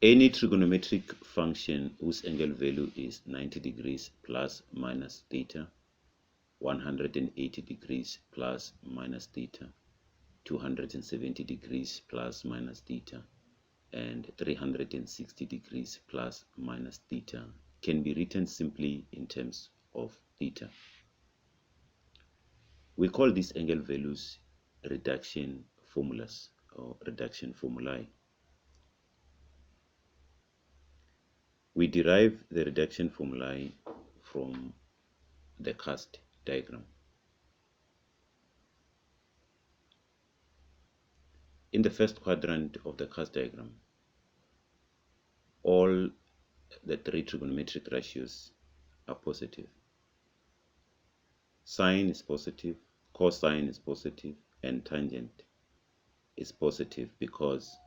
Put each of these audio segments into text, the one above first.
Any trigonometric function whose angle value is 90 degrees plus minus theta, 180 degrees plus minus theta, 270 degrees plus minus theta, and 360 degrees plus minus theta can be written simply in terms of theta. We call these angle values reduction formulas or reduction formulae. We derive the reduction formulae from the cast diagram. In the first quadrant of the cast diagram, all the three trigonometric ratios are positive. Sine is positive, cosine is positive, and tangent is positive because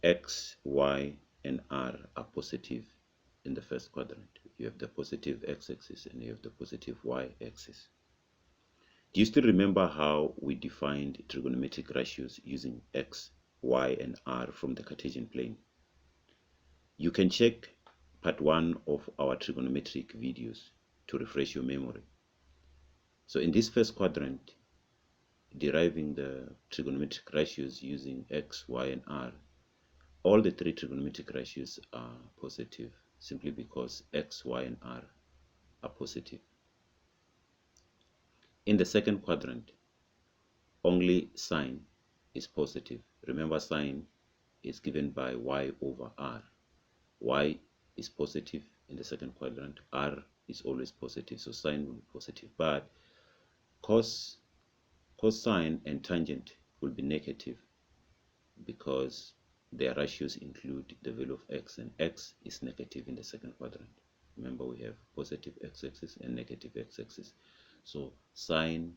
x, y, and r are positive in the first quadrant. You have the positive x-axis and you have the positive y-axis. Do you still remember how we defined trigonometric ratios using x, y, and r from the Cartesian plane? You can check part 1 of our trigonometric videos to refresh your memory. So in this first quadrant, deriving the trigonometric ratios using x, y, and r, all the three trigonometric ratios are positive simply because x, y, and r are positive. In the second quadrant, only sine is positive. Remember, sine is given by y over r. Y is positive in the second quadrant. R is always positive, so sine will be positive. But cosine and tangent will be negative because their ratios include the value of x, and x is negative in the second quadrant. Remember, we have positive x-axis and negative x-axis. So sine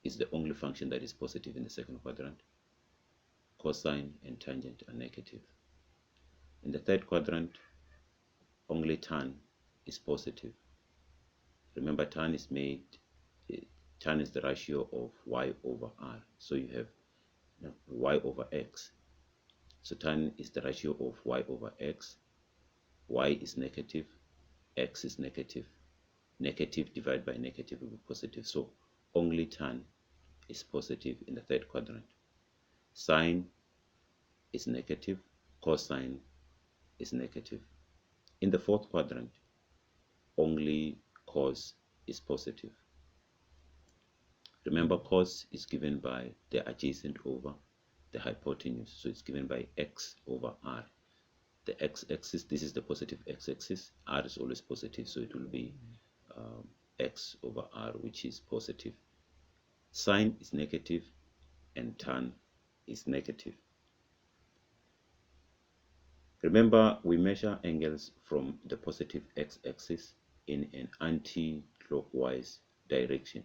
is the only function that is positive in the second quadrant. Cosine and tangent are negative. In the third quadrant, only tan is positive. Remember, tan is the ratio of y over r. So you have y over x. So tan is the ratio of y over x. Y is negative, x is negative. Negative divided by negative will be positive. So only tan is positive in the third quadrant. Sine is negative, cosine is negative. In the fourth quadrant, only cos is positive. Remember, cos is given by the adjacent over the hypotenuse, so it's given by x over r. The x-axis, this is the positive x-axis, r is always positive, so it will be x over r, which is positive. Sine is negative and tan is negative. Remember, we measure angles from the positive x-axis in an anti-clockwise direction,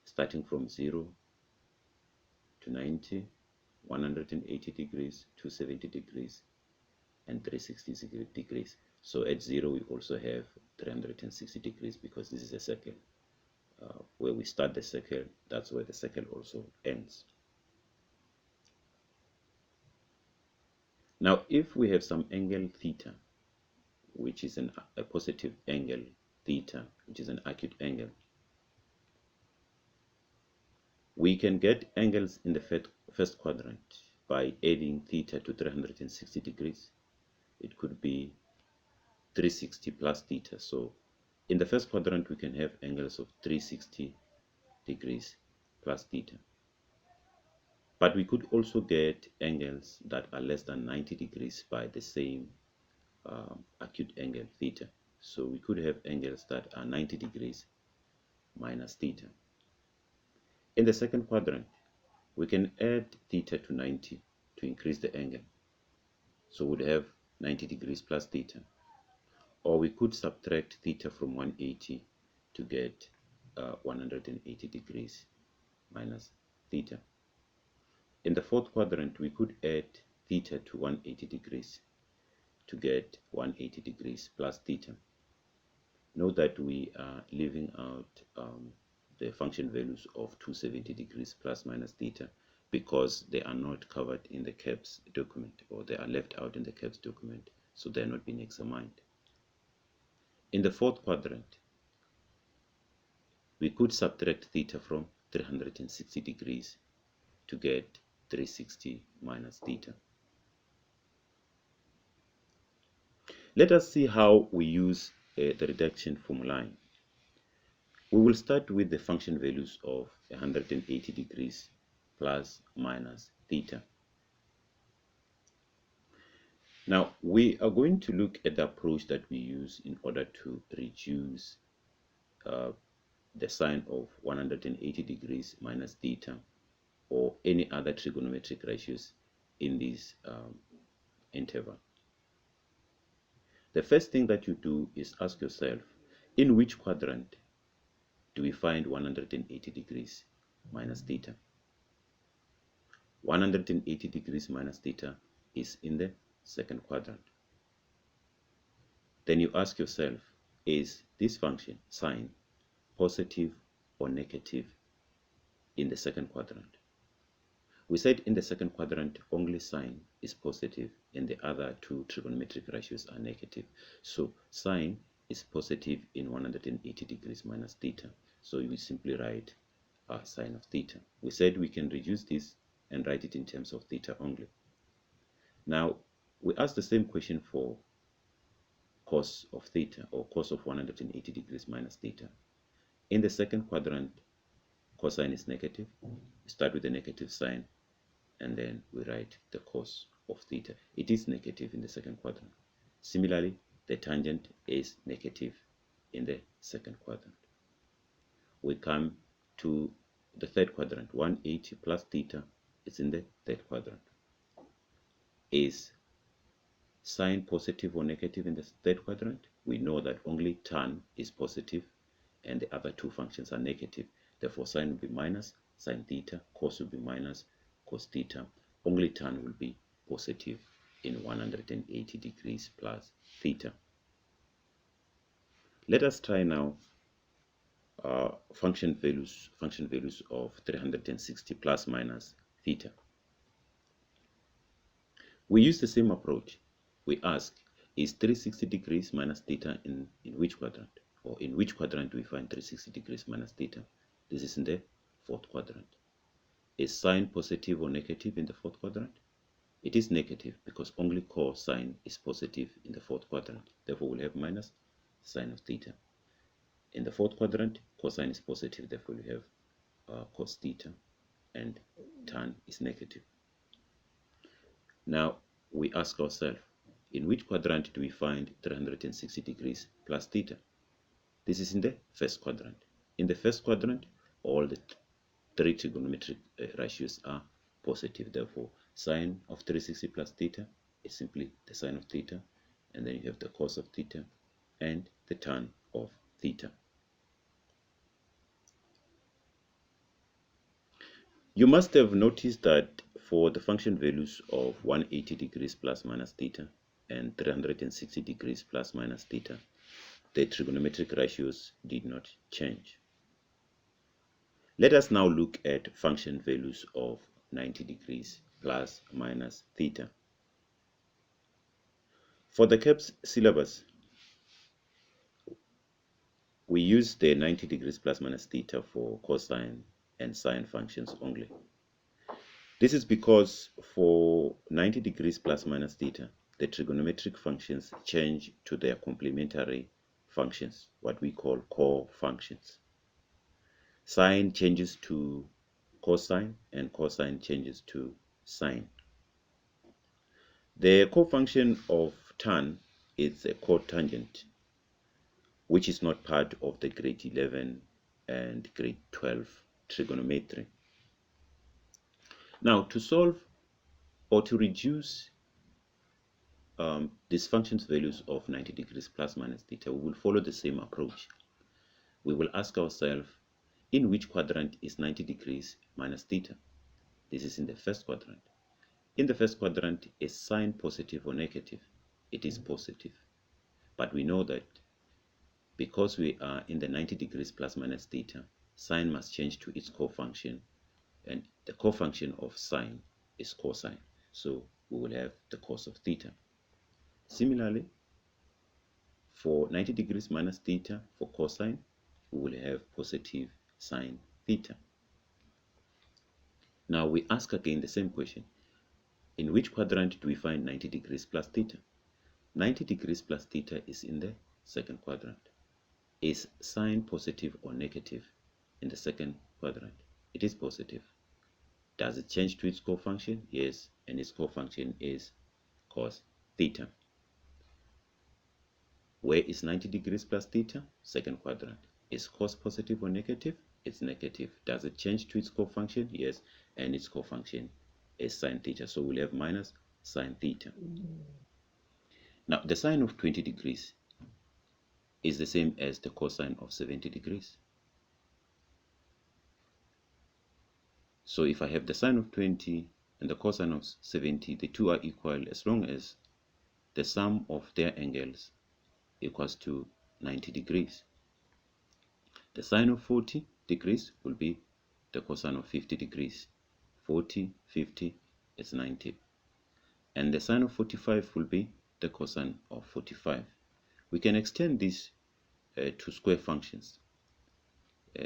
starting from 0 to 90, 180 degrees, 270 degrees, and 360 degrees. So at 0, we also have 360 degrees because this is a circle. Where we start the circle, that's where the circle also ends. Now, if we have some angle theta, which is a positive angle theta, which is an acute angle, we can get angles in the first quadrant by adding theta to 360 degrees. It could be 360 plus theta. So in the first quadrant, we can have angles of 360 degrees plus theta. But we could also get angles that are less than 90 degrees by the same acute angle theta. So we could have angles that are 90 degrees minus theta. In the second quadrant, we can add theta to 90 to increase the angle. So we'd have 90 degrees plus theta. Or we could subtract theta from 180 to get 180 degrees minus theta. In the fourth quadrant, we could add theta to 180 degrees to get 180 degrees plus theta. Note that we are leaving out the function values of 270 degrees plus minus theta because they are not covered in the KEBS document, or they are left out in the KEBS document, so they are not being examined. In the fourth quadrant, we could subtract theta from 360 degrees to get 360 minus theta. Let us see how we use the reduction formula. We will start with the function values of 180 degrees plus minus theta. Now, we are going to look at the approach that we use in order to reduce the sign of 180 degrees minus theta or any other trigonometric ratios in this interval. The first thing that you do is ask yourself, in which quadrant do we find 180 degrees minus theta? 180 degrees minus theta is in the second quadrant. Then you ask yourself, is this function sine positive or negative in the second quadrant? We said in the second quadrant only sine is positive and the other two trigonometric ratios are negative. So sine is positive in 180 degrees minus theta. So you will simply write sine of theta. We said we can reduce this and write it in terms of theta only. Now we ask the same question for cos of theta, or cos of 180 degrees minus theta. In the second quadrant, cosine is negative. We start with the negative sign and then we write the cos of theta. It is negative in the second quadrant. Similarly, the tangent is negative in the second quadrant. We come to the third quadrant. 180 plus theta is in the third quadrant. Is sine positive or negative in the third quadrant? We know that only tan is positive and the other two functions are negative. Therefore, sine will be minus sine theta, cos will be minus cos theta. Only tan will be positive in 180 degrees plus theta. Let us try now function values of 360 plus minus theta. We use the same approach. We ask, is 360 degrees minus theta in which quadrant? Or in which quadrant do we find 360 degrees minus theta? This is in the fourth quadrant. Is sine positive or negative in the fourth quadrant? It is negative because only cosine is positive in the fourth quadrant. Therefore, we'll have minus sine of theta. In the fourth quadrant, cosine is positive. Therefore, we have cos theta, and tan is negative. Now, we ask ourselves, in which quadrant do we find 360 degrees plus theta? This is in the first quadrant. In the first quadrant, all the three trigonometric ratios are positive. Therefore, sine of 360 plus theta is simply the sine of theta, and then you have the cos of theta and the tan of theta. You must have noticed that for the function values of 180 degrees plus minus theta and 360 degrees plus minus theta, the trigonometric ratios did not change. Let us now look at function values of 90 degrees plus minus theta. For the KEBS syllabus, we use the 90 degrees plus minus theta for cosine and sine functions only. This is because for 90 degrees plus minus theta, the trigonometric functions change to their complementary functions, what we call core functions. Sine changes to cosine and cosine changes to sine. The cofunction of tan is a cotangent, which is not part of the grade 11 and grade 12 trigonometry. Now, to solve or to reduce these functions values of 90 degrees plus minus theta, we will follow the same approach. We will ask ourselves, in which quadrant is 90 degrees minus theta? This is in the first quadrant. In the first quadrant, is sine positive or negative? It is positive. But we know that because we are in the 90 degrees plus minus theta, sine must change to its cofunction, and the cofunction of sine is cosine. So we will have the cos of theta. Similarly, for 90 degrees minus theta for cosine, we will have positive sine theta. Now we ask again the same question. In which quadrant do we find 90 degrees plus theta? 90 degrees plus theta is in the second quadrant. Is sine positive or negative in the second quadrant? It is positive. Does it change to its cofunction? Yes, and its cofunction is cos theta. Where is 90 degrees plus theta? Second quadrant. Is cos positive or negative? It's negative. Does it change to its cofunction? Yes, and its cofunction is sine theta. So we'll have minus sine theta. Now, the sine of 20 degrees is the same as the cosine of 70 degrees. So if I have the sine of 20 and the cosine of 70, the two are equal as long as the sum of their angles equals to 90 degrees. The sine of 40 degrees will be the cosine of 50 degrees. 40, 50 is 90. And the sine of 45 will be the cosine of 45. We can extend this to square functions.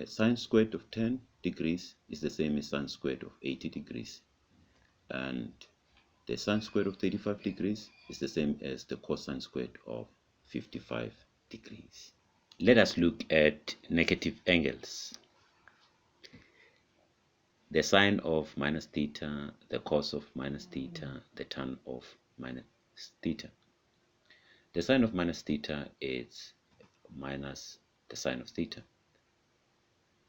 Sine squared of 10 degrees is the same as sine squared of 80 degrees. And the sine squared of 35 degrees is the same as the cosine squared of 55 degrees. Let us look at negative angles. The sine of minus theta, the cos of minus theta, the tan of minus theta. The sine of minus theta is minus the sine of theta,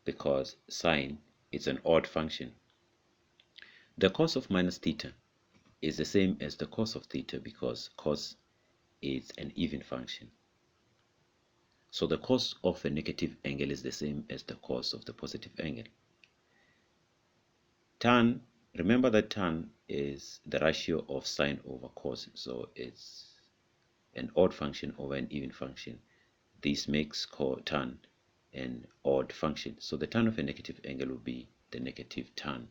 because sine is an odd function. The cos of minus theta is the same as the cos of theta, because cos is an even function. So the cos of a negative angle is the same as the cos of the positive angle. Tan, remember that tan is the ratio of sine over cos, so it's an odd function over an even function. This makes tan an odd function. So the tan of a negative angle will be the negative tan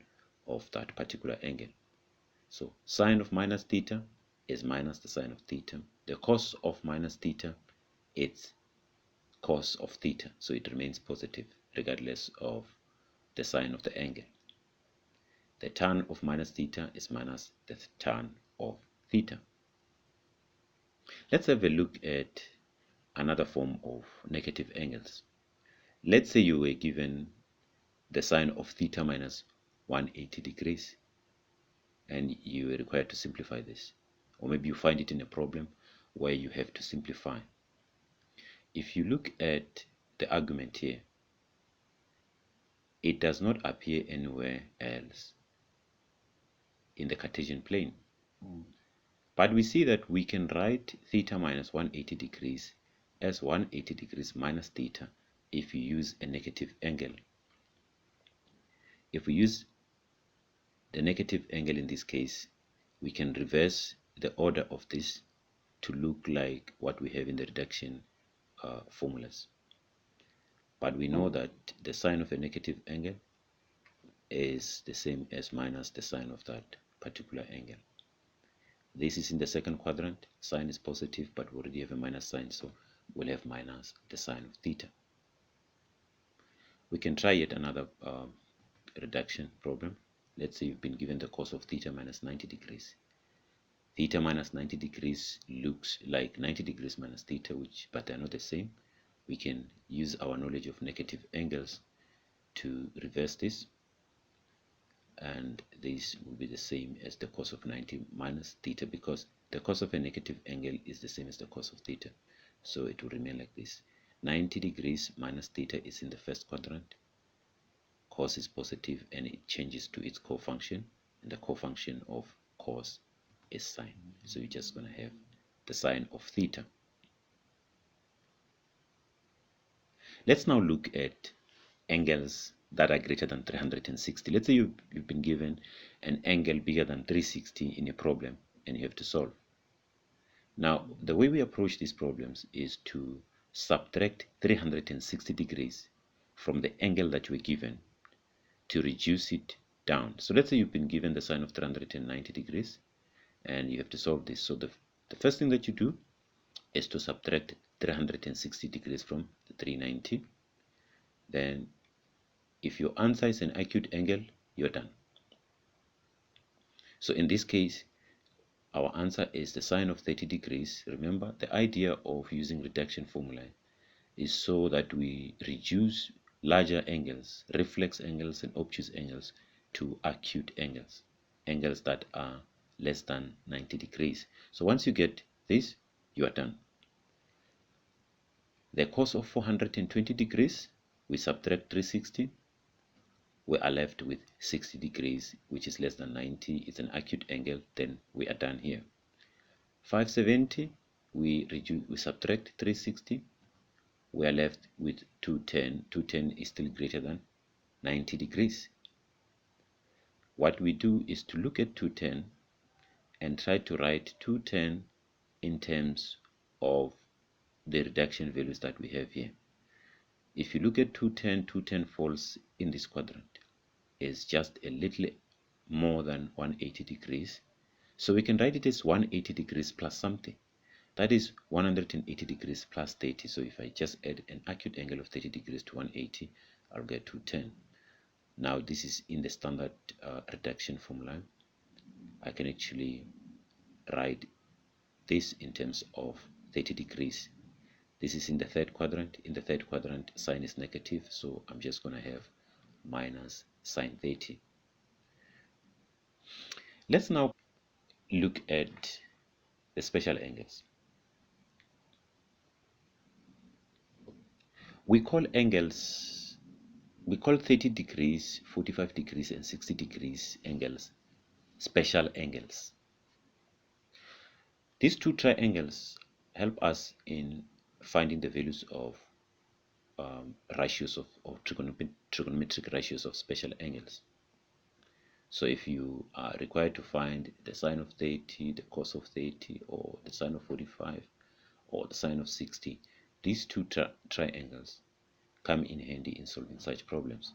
of that particular angle. So sine of minus theta is minus the sine of theta. The cos of minus theta, it's cos of theta, so it remains positive regardless of the sign of the angle. The tan of minus theta is minus the tan of theta. Let's have a look at another form of negative angles. Let's say you were given the sine of theta minus 180 degrees and you were required to simplify this. Or maybe you find it in a problem where you have to simplify. If you look at the argument here, it does not appear anywhere else in the Cartesian plane. But we see that we can write theta minus 180 degrees as 180 degrees minus theta if you use a negative angle. If we use the negative angle in this case, we can reverse the order of this to look like what we have in the reduction formulas. But we know that the sign of a negative angle is the same as minus the sign of that particular angle. This is in the second quadrant. Sine is positive, but we already have a minus sign, so we'll have minus the sine of theta. We can try yet another reduction problem. Let's say you've been given the cos of theta minus 90 degrees. Theta minus 90 degrees looks like 90 degrees minus theta, but they're not the same. We can use our knowledge of negative angles to reverse this, and this will be the same as the cos of 90 minus theta, because the cos of a negative angle is the same as the cos of theta, so it will remain like this. 90 degrees minus theta is in the first quadrant. Cos is positive and it changes to its cofunction, and the cofunction of cos is sine, so you're just going to have the sine of theta. Let's now look at angles that are greater than 360. Let's say you've been given an angle bigger than 360 in a problem and you have to solve. Now, the way we approach these problems is to subtract 360 degrees from the angle that you were given to reduce it down. So let's say you've been given the sine of 390 degrees and you have to solve this. So the first thing that you do is to subtract 360 degrees from the 390. Then if your answer is an acute angle, you're done. So in this case, our answer is the sine of 30 degrees. Remember, the idea of using reduction formula is so that we reduce larger angles, reflex angles and obtuse angles, to acute angles, angles that are less than 90 degrees. So once you get this, you are done. The cos of 420 degrees, we subtract 360, we are left with 60 degrees, which is less than 90. It's an acute angle. Then we are done here. 570, we subtract 360, we are left with 210. 210 is still greater than 90 degrees. What we do is to look at 210 and try to write 210 in terms of the reduction values that we have here. If you look at 210, 210 falls in this quadrant is just a little more than 180 degrees. So we can write it as 180 degrees plus something. That is 180 degrees plus 30. So if I just add an acute angle of 30 degrees to 180, I'll get 210. Now this is in the standard reduction formula. I can actually write this in terms of 30 degrees. This is in the third quadrant. In the third quadrant, sine is negative, so I'm just going to have minus sine 30. Let's now look at the special angles. We call 30 degrees, 45 degrees, and 60 degrees angles special angles. These two triangles help us in finding the values of ratios of trigonometric ratios of special angles. So if you are required to find the sine of 30, the cos of 30, or the sine of 45, or the sine of 60, these two triangles come in handy in solving such problems.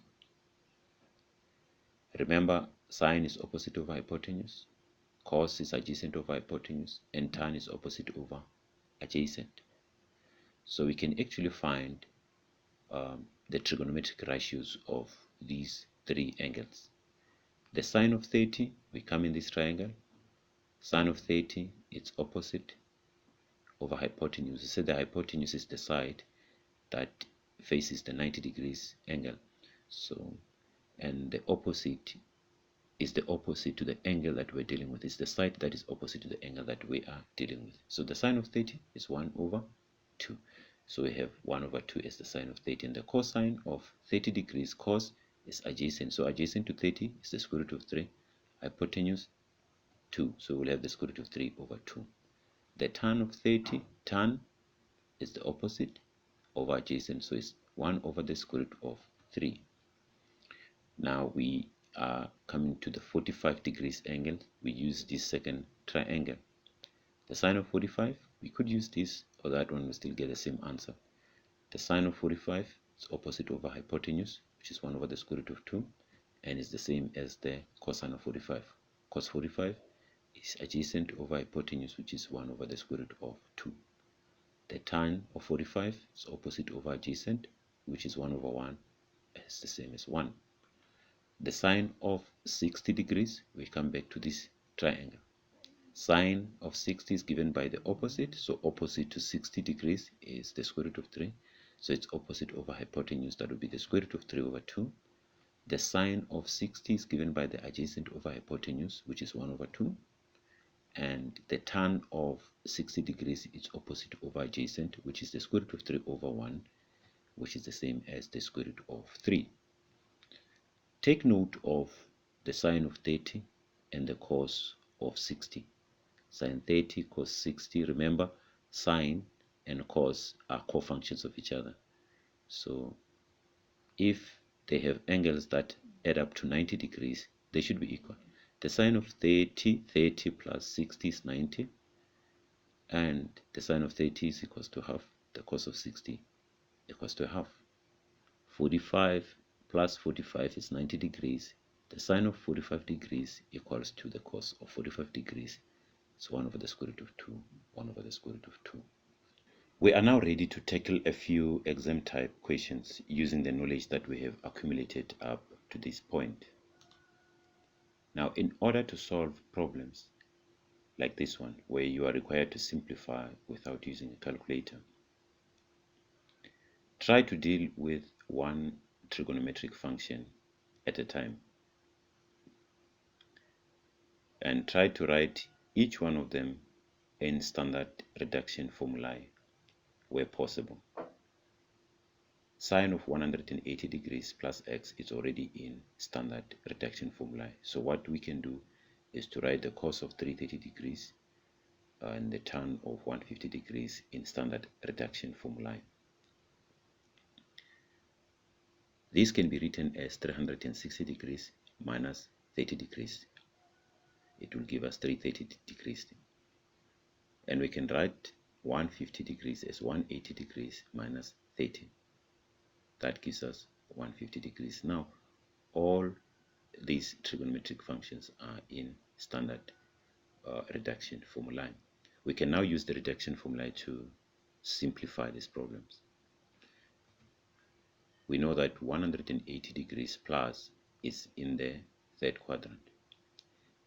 Remember, sine is opposite over hypotenuse, cos is adjacent over hypotenuse, and tan is opposite over adjacent. So we can actually find the trigonometric ratios of these three angles. The sine of 30, we come in this triangle. Sine of 30, it's opposite over hypotenuse. We say the hypotenuse is the side that faces the 90 degrees angle. So, and the opposite is the opposite to the angle that we're dealing with. It's the side that is opposite to the angle that we are dealing with. So the sine of 30 is 1 over 2. So we have 1 over 2 as the sine of 30. And the cosine of 30 degrees, cos is adjacent. So adjacent to 30 is the square root of 3. Hypotenuse 2. So we'll have the square root of 3 over 2. The tan of 30, tan is the opposite over adjacent. So it's 1 over the square root of 3. Now we are coming to the 45 degrees angle. We use this second triangle. The sine of 45, we could use this or that one, we still get the same answer. The sine of 45 is opposite over hypotenuse, which is 1 over the square root of 2, and is the same as the cosine of 45. Cos 45 is adjacent over hypotenuse, which is 1 over the square root of 2. The tan of 45 is opposite over adjacent, which is 1 over 1, is the same as 1. The sine of 60 degrees, we come back to this triangle. Sine of 60 is given by the opposite, so opposite to 60 degrees is the square root of 3. So it's opposite over hypotenuse, that would be the square root of 3 over 2. The sine of 60 is given by the adjacent over hypotenuse, which is 1 over 2. And the tan of 60 degrees is opposite over adjacent, which is the square root of 3 over 1, which is the same as the square root of 3. Take note of the sine of 30 and the cos of 60. Sine 30, cos 60. Remember, sine and cos are cofunctions of each other. So if they have angles that add up to 90 degrees, they should be equal. The sine of 30, 30 plus 60 is 90. And the sine of 30 is equals to half. The cos of 60 equals to half. 45 plus 45 is 90 degrees. The sine of 45 degrees equals to the cos of 45 degrees. It's 1 over the square root of 2, 1 over the square root of 2. We are now ready to tackle a few exam type questions using the knowledge that we have accumulated up to this point. Now, in order to solve problems like this one, where you are required to simplify without using a calculator, try to deal with one trigonometric function at a time and try to write each one of them in standard reduction formulae where possible. Sine of 180 degrees plus x is already in standard reduction formulae. So what we can do is to write the cos of 330 degrees and the tan of 150 degrees in standard reduction formulae. This can be written as 360 degrees minus 30 degrees. It will give us 330 degrees. And we can write 150 degrees as 180 degrees minus 30. That gives us 150 degrees. Now, all these trigonometric functions are in standard reduction formulae. We can now use the reduction formulae to simplify these problems. We know that 180 degrees plus is in the third quadrant.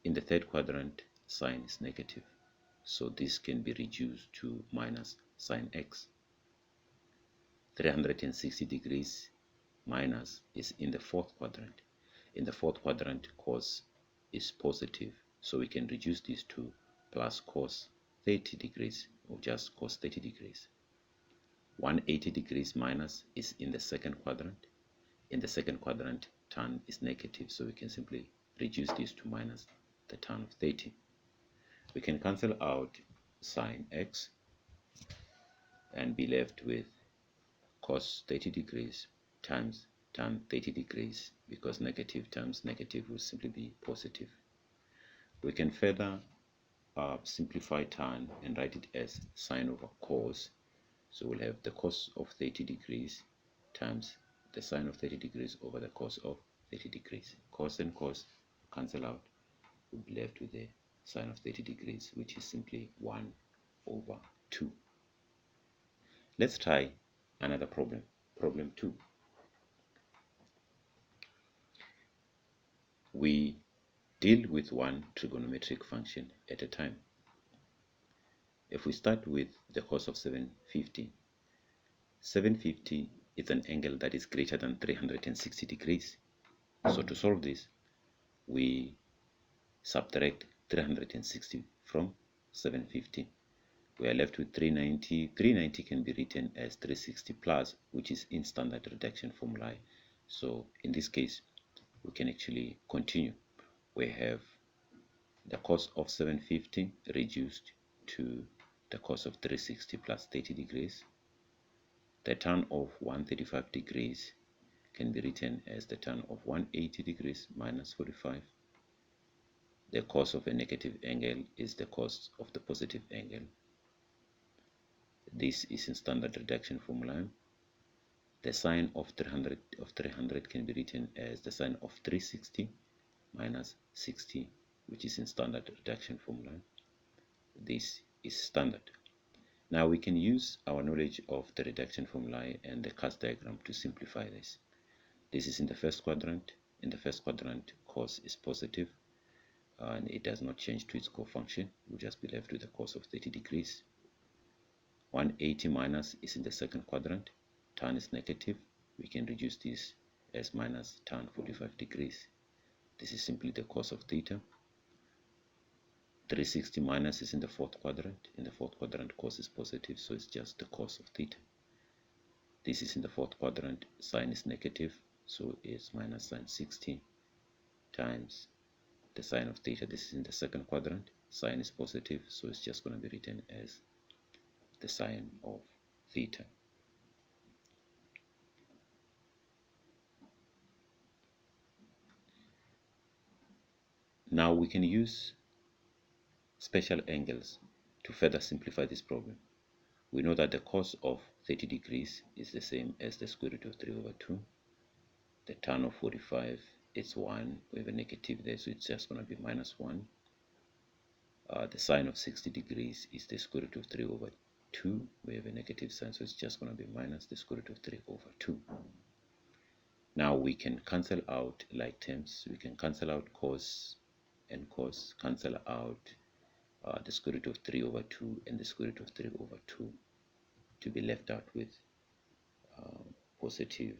In the third quadrant, sine is negative, so this can be reduced to minus sine x. 360 degrees minus is in the fourth quadrant. In the fourth quadrant, cos is positive, so we can reduce this to plus cos 30 degrees or just cos 30 degrees. 180 degrees minus is in the second quadrant. In the second quadrant, tan is negative, so we can simply reduce this to minus the tan of 30. We can cancel out sine x and be left with cos 30 degrees times tan 30 degrees, because negative times negative will simply be positive. We can further simplify tan and write it as sine over cos. So we'll have the cos of 30 degrees times the sine of 30 degrees over the cos of 30 degrees. Cos and cos cancel out. We'll be left with the sine of 30 degrees, which is simply 1 over 2. Let's try another problem. Problem 2. We deal with one trigonometric function at a time. If we start with the cos of 750, 750 is an angle that is greater than 360 degrees. So to solve this, we subtract 360 from 750. We are left with 390. 390 can be written as 360 plus, which is in standard reduction formulae. So in this case, we can actually continue. We have the cos of 750 reduced to the cos of 360 plus 30 degrees. The tan of 135 degrees can be written as the tan of 180 degrees minus 45. The cos of a negative angle is the cos of the positive angle. This is in standard reduction formula. The sine of 300 can be written as the sine of 360 minus 60, which is in standard reduction formula. This is standard. Now we can use our knowledge of the reduction formula and the cast diagram to simplify this. This is in the first quadrant. In the first quadrant, cos is positive and it does not change to its cofunction. We'll just be left with the cos of 30 degrees. 180 minus is in the second quadrant. Tan is negative. We can reduce this as minus tan 45 degrees. This is simply the cos of theta. 360 minus is in the fourth quadrant. In the fourth quadrant, cos is positive, so it's just the cos of theta. This is in the fourth quadrant. Sine is negative, so it's minus sine 60 times the sine of theta. This is in the second quadrant. Sine is positive, so it's just going to be written as the sine of theta. Now we can use special angles to further simplify this problem. We know that the cos of 30 degrees is the same as the square root of 3 over 2. The tan of 45 it's 1. We have a negative there, so it's just going to be minus 1. The sine of 60 degrees is the square root of 3 over 2. We have a negative sign, so it's just going to be minus the square root of 3 over 2. Now we can cancel out like terms. We can cancel out cos and cos, cancel out the square root of 3 over 2 and the square root of 3 over 2 to be left out with positive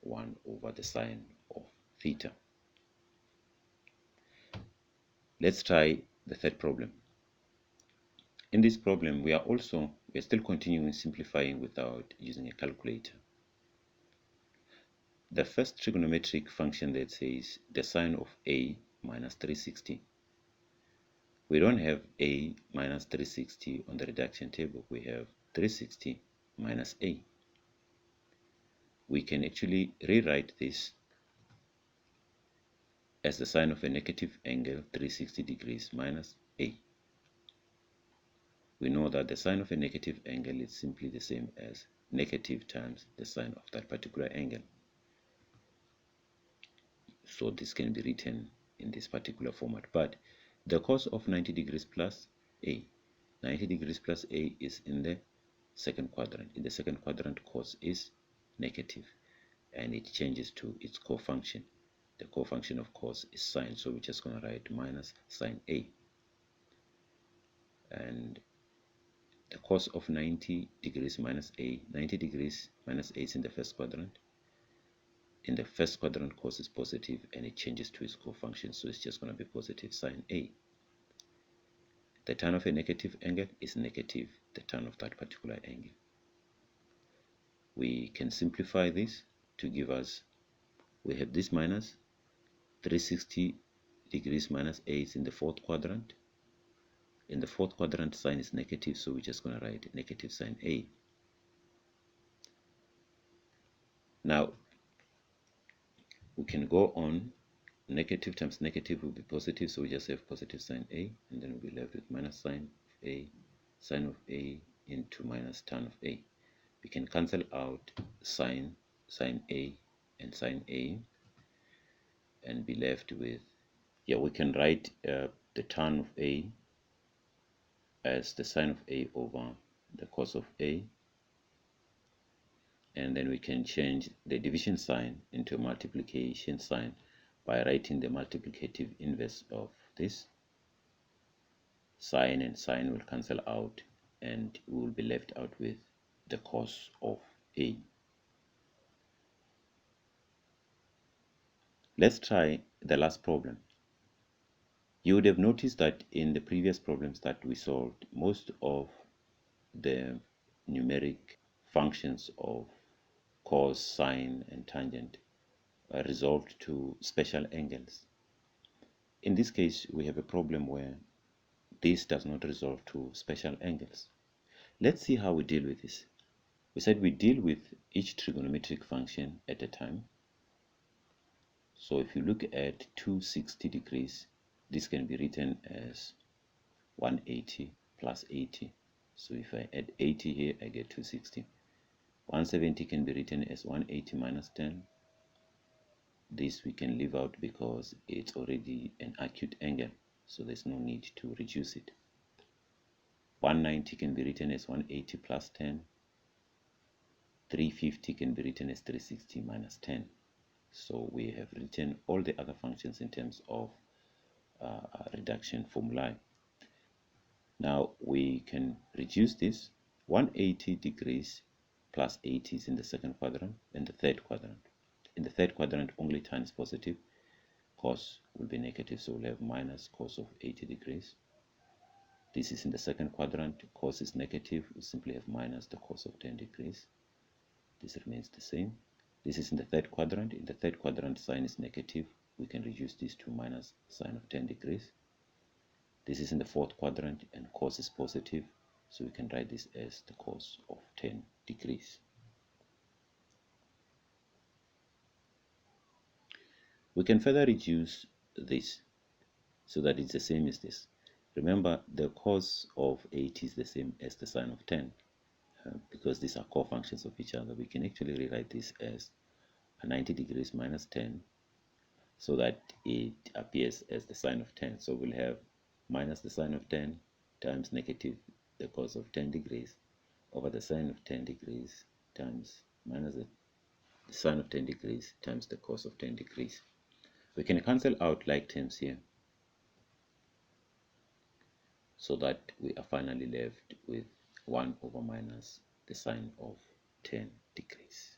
1 over the sine of theta. Let's try the third problem. In this problem, we are still continuing simplifying without using a calculator. The first trigonometric function that says the sine of a minus 360. We don't have a minus 360 on the reduction table. We have 360 minus a. We can actually rewrite this as the sine of a negative angle 360 degrees minus a. We know that the sine of a negative angle is simply the same as negative times the sine of that particular angle. So this can be written in this particular format. But the cos of 90 degrees plus a, 90 degrees plus a is in the second quadrant. In the second quadrant, cos is negative, and it changes to its cofunction. The cofunction of cos is sine, so we're just going to write minus sine a. And the cos of 90 degrees minus a, 90 degrees minus a is in the first quadrant. In the first quadrant, cos is positive, and it changes to its cofunction, so it's just going to be positive sine a. The tan of a negative angle is negative the tan of that particular angle. We can simplify this to give us, we have this minus 360 degrees minus a is in the fourth quadrant. In the fourth quadrant, sine is negative, so we're just going to write negative sine a. Now, we can go on. Negative times negative will be positive, so we just have positive sine a, and then we'll be left with minus sine of a into minus tan of a. We can cancel out sine a, and sine a, and be left with, we can write the tan of a as the sine of a over the cos of a, and then we can change the division sign into a multiplication sign by writing the multiplicative inverse of this. Sine and sine will cancel out, and we will be left out with the cos of a. Let's try the last problem. You would have noticed that in the previous problems that we solved, most of the numeric functions of cos, sine, and tangent are resolved to special angles. In this case, we have a problem where this does not resolve to special angles. Let's see how we deal with this. We said we deal with each trigonometric function at a time. So if you look at 260 degrees, this can be written as 180 plus 80. So if I add 80 here, I get 260. 170 can be written as 180 minus 10. This we can leave out because it's already an acute angle, so there's no need to reduce it. 190 can be written as 180 plus 10. 350 can be written as 360 minus 10. So we have written all the other functions in terms of reduction formulae. Now we can reduce this. 180 degrees plus 80 is in the second quadrant and the third quadrant. In the third quadrant, only tan is positive. Cos will be negative, so we'll have minus cos of 80 degrees. This is in the second quadrant. Cos is negative. We simply have minus the cos of 10 degrees. This remains the same. This is in the third quadrant. In the third quadrant, sine is negative. We can reduce this to minus sine of 10 degrees. This is in the fourth quadrant, and cos is positive, so we can write this as the cos of 10 degrees. We can further reduce this so that it's the same as this. Remember, the cos of 80 is the same as the sine of 10. Because these are cofunctions of each other, we can actually rewrite this as 90 degrees minus 10 so that it appears as the sine of 10. So we'll have minus the sine of 10 times negative the cos of 10 degrees over the sine of 10 degrees times minus the sine of 10 degrees times the cos of 10 degrees. We can cancel out like terms here, so that we are finally left with 1 over minus the sine of 10 degrees.